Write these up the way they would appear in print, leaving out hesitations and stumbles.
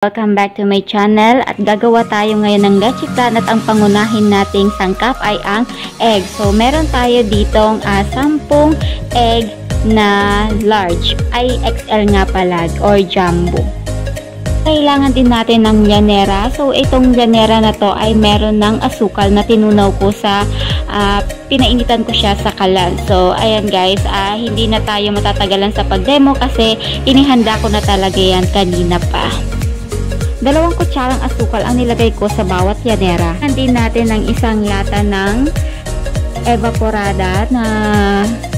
Welcome back to my channel at gagawa tayo ngayon ng leche flan at ang pangunahin nating sangkap ay ang egg. So meron tayo ditong 10 egg na large, ay XL nga pala or jumbo. Kailangan din natin ng llanera. So itong llanera na to ay meron ng asukal na tinunaw ko sa pinainitan ko siya sa kalan. So ayan guys, hindi na tayo matatagalan sa pagdemo kasi inihanda ko na talaga yan kanina pa. 2 kutsarang asukal ang nilagay ko sa bawat llanera. Handin natin ng isang lata ng evaporada na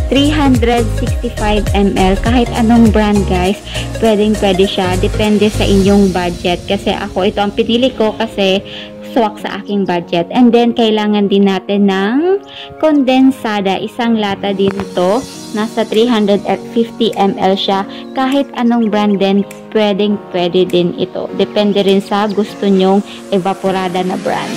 365 ml. Kahit anong brand guys, pwede siya. Depende sa inyong budget. Kasi ako, ito ang pinili ko kasi swak sa aking budget. And then, kailangan din natin ng kondensada. Isang lata din ito. Nasa 350 ml siya. Kahit anong brand din, pwede din ito. Depende rin sa gusto nyong evaporada na brand.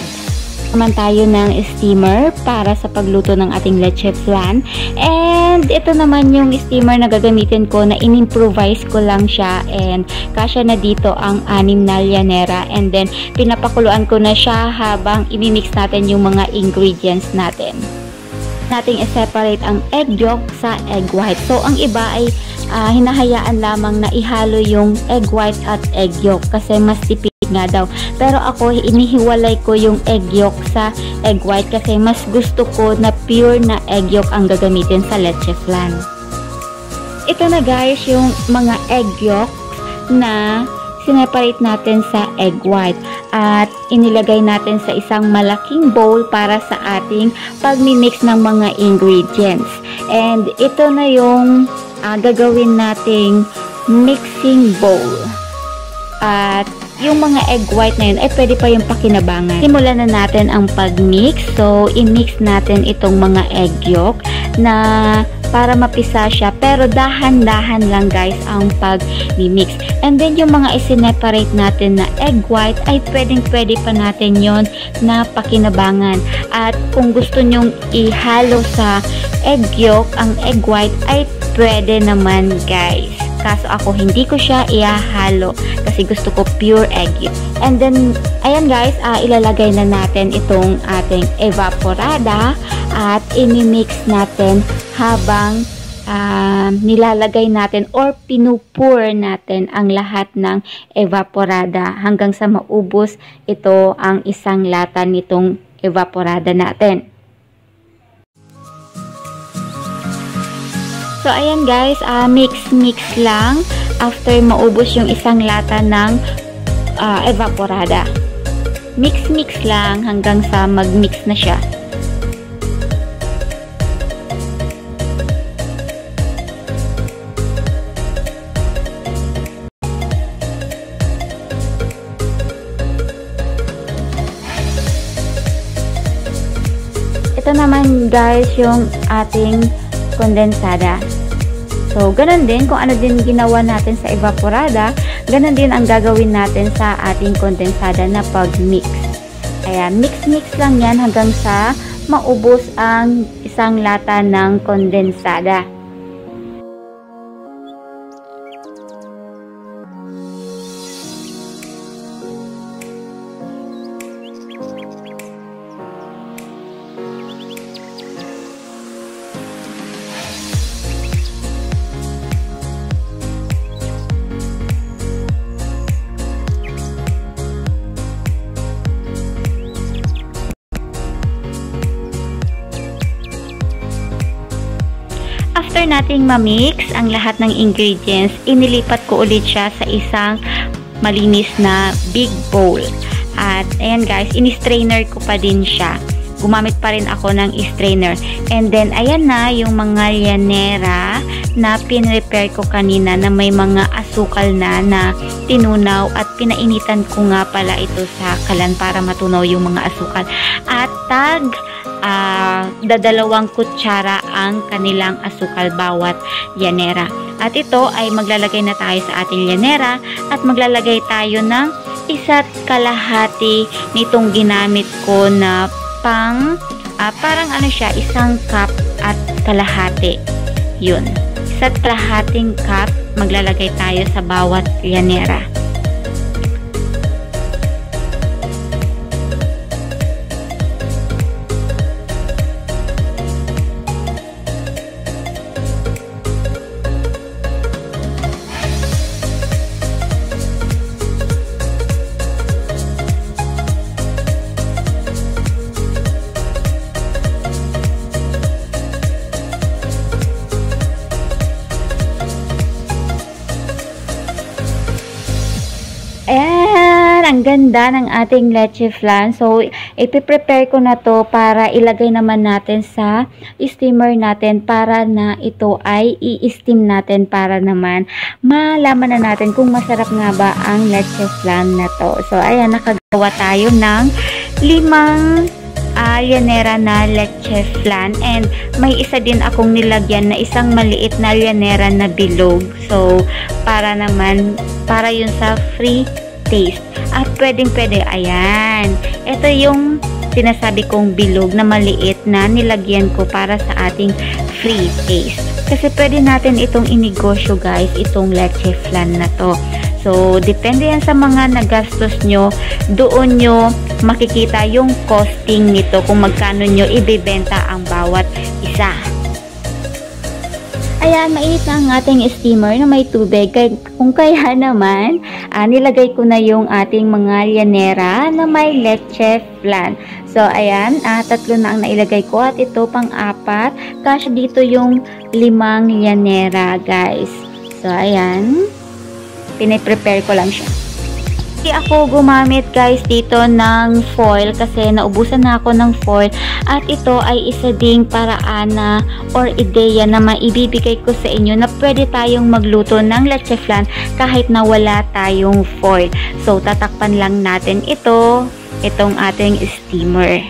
Naman tayo ng steamer para sa pagluto ng ating leche flan. And ito naman yung steamer na gagamitin ko na in-improvise ko lang siya. And kasya na dito ang 6 na llanera. And then pinapakuluan ko na siya habang imimix natin yung mga ingredients natin. Nating i-separate ang egg yolk sa egg white. So ang iba ay hinahayaan lamang na ihalo yung egg white at egg yolk kasi mas tipid nga daw. Pero ako, inihiwalay ko yung egg yolk sa egg white kasi mas gusto ko na pure na egg yolk ang gagamitin sa leche flan. Ito na guys yung mga egg yolk na sineparate natin sa egg white at inilagay natin sa isang malaking bowl para sa ating pagmimix ng mga ingredients. And ito na yung gagawin nating mixing bowl. At yung mga egg white na yun ay pwede pa yung pakinabangan. Simulan na natin ang pag-mix. So, i-mix natin itong mga egg yolk na para mapisa siya. Pero dahan-dahan lang guys ang pag-mix. And then yung mga isineparate natin na egg white ay pwede pa natin yon na pakinabangan. At kung gusto nyong ihalo sa egg yolk, ang egg white ay pwede naman guys. Kaso ako hindi ko siya ihahalo kasi gusto ko pure egg yolk. And then, ayan guys, ilalagay na natin itong ating evaporada at imimix natin habang nilalagay natin or pinupur natin ang lahat ng evaporada hanggang sa maubos ito ang isang lata nitong evaporada natin. So, ayan guys, mix lang after maubos yung isang lata ng evaporada. Mix lang hanggang sa mag-mix na siya. Ito naman guys yung ating kondensada. So, ganun din, kung ano din ginawa natin sa evaporada, ganun din ang gagawin natin sa ating kondensada na pag-mix. Ayan, mix lang yan hanggang sa maubos ang isang lata ng kondensada. After nating ma-mix ang lahat ng ingredients, inilipat ko ulit siya sa isang malinis na big bowl. At ayan guys, ini-strainer ko pa din siya. Gumamit pa rin ako ng strainer. And then ayan na yung mga llanera na pinrepair ko kanina na may mga asukal na tinunaw at pinainitan ko nga pala ito sa kalan para matunaw yung mga asukal. At dadalawang kutsara ang kanilang asukal bawat llanera. At ito ay maglalagay na tayo sa ating llanera at maglalagay tayo ng 1.5 nitong ginamit ko na parang ano siya, 1 cup at kalahati. Yun. 1.5 cup maglalagay tayo sa bawat llanera. And ang ganda ng ating leche flan. So, ipiprepare ko na to para ilagay naman natin sa steamer natin para na ito ay i-steam natin para naman malaman na natin kung masarap nga ba ang leche flan na to. So, ayan, nakagawa tayo ng 5 llanera na leche flan, and may isa din akong nilagyan na isang maliit na llanera na bilog. So, para yun sa free taste. At pwede, ayan. Ito yung sinasabi kong bilog na maliit na nilagyan ko para sa ating free taste. Kasi pwede natin itong inegosyo guys, itong leche flan na to. So, depende yan sa mga nagastos nyo. Doon nyo makikita yung costing nito kung magkano nyo ibibenta ang bawat isa. Ayan, mainit na ang ating steamer na may tubig. Kung kaya naman, nilagay ko na yung ating mga llanera na may leche flan. So, ayan, 3 na ang nailagay ko at ito pang-4. Kasi dito yung 5 llanera, guys. So, ayan. Piniprepare ko lang siya. Hindi ako gumamit guys dito ng foil kasi naubusan na ako ng foil, at ito ay isa ding paraan na or ideya na maibibigay ko sa inyo na pwede tayong magluto ng leche flan kahit na wala tayong foil. So tatakpan lang natin itong ating steamer.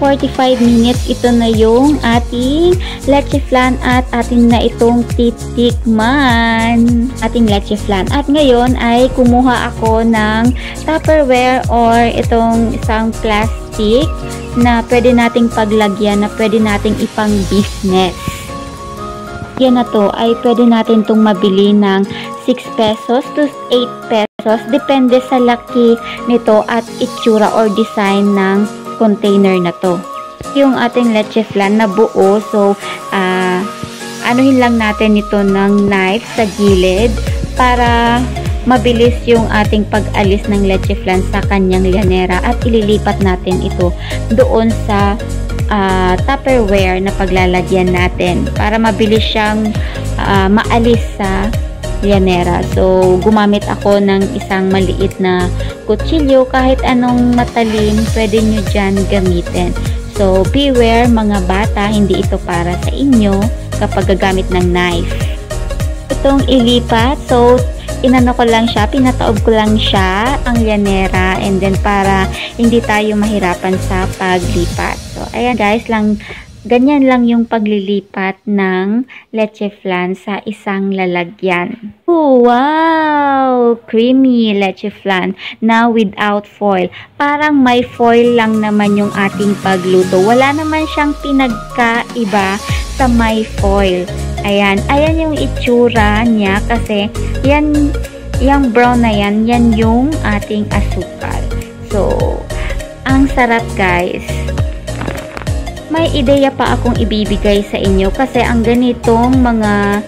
45 minutes, ito na yung ating leche flan at atin na itong titikman ating leche flan. At ngayon ay kumuha ako ng Tupperware or itong isang plastic na pwede nating paglagyan, na pwede nating ipang business. Yan na to ay pwede natin itong mabili ng 6 pesos to 8 pesos depende sa laki nito at itsura or design ng container na to. Yung ating leche flan na buo, so anuhin lang natin ito ng knife sa gilid para mabilis yung ating pag-alis ng leche flan sa kanyang llanera, at ililipat natin ito doon sa Tupperware na paglalagyan natin para mabilis siyang maalis sa llanera. So, gumamit ako ng isang maliit na kutsilyo, kahit anong matalim pwede nyo dyan gamitin. So, beware mga bata, hindi ito para sa inyo kapag gagamit ng knife. Itong ilipat, so inano ko lang siya, pinataob ko lang siya ang llanera, and then para hindi tayo mahirapan sa paglipat. So, ayan guys, ganyan lang yung paglilipat ng leche flan sa isang lalagyan. Oh, wow! Creamy leche flan na without foil. Parang may foil lang naman yung ating pagluto. Wala naman siyang pinagkaiba sa may foil. Ayan yung itsura niya kasi yung brown na yan yung ating asukal. So, ang sarap guys. May ideya pa akong ibibigay sa inyo kasi ang ganitong mga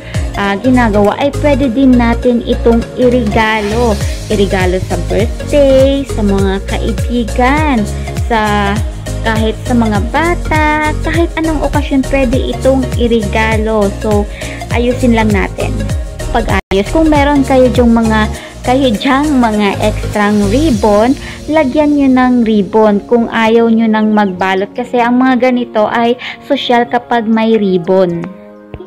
ginagawa ay pwede din natin itong irigalo sa birthday, sa mga kaibigan, kahit sa mga bata, kahit anong okasyon pwede itong irigalo. So ayusin lang natin pag-ayos. Kung meron kayo dyang mga extrang ribbon, lagyan nyo ng ribbon kung ayaw nyo nang magbalot, kasi ang mga ganito ay social kapag may ribbon.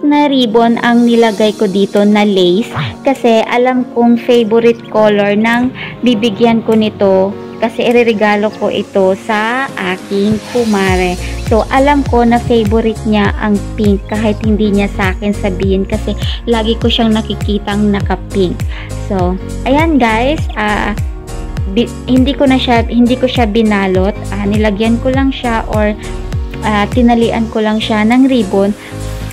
Na ribbon ang nilagay ko dito na lace kasi alam kong favorite color ng bibigyan ko nito, kasi ireregalo ko ito sa aking kumare. So, alam ko na favorite niya ang pink kahit hindi niya sa akin sabihin kasi lagi ko siyang nakikitang naka-pink. So, ayan guys, hindi ko siya binalot, nilagyan ko lang siya or tinalian ko lang siya ng ribbon.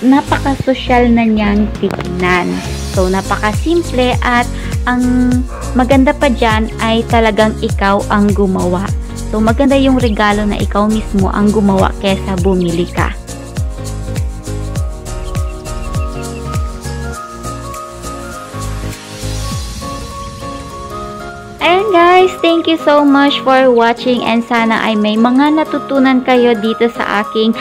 Napaka-social na niyang tignan. So, napaka-simple, at ang maganda pa dyan ay talagang ikaw ang gumawa. So, maganda yung regalo na ikaw mismo ang gumawa kesa bumili ka. Ayan guys, thank you so much for watching, and sana ay may mga natutunan kayo dito sa aking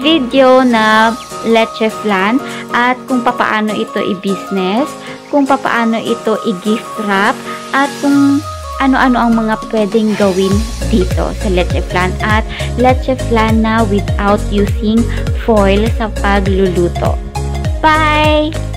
video na leche flan, at kung papaano ito i-business, kung papaano ito i-gift wrap, at kung ano-ano ang mga pwedeng gawin dito sa leche flan at leche flan na without using foil sa pagluluto. Bye!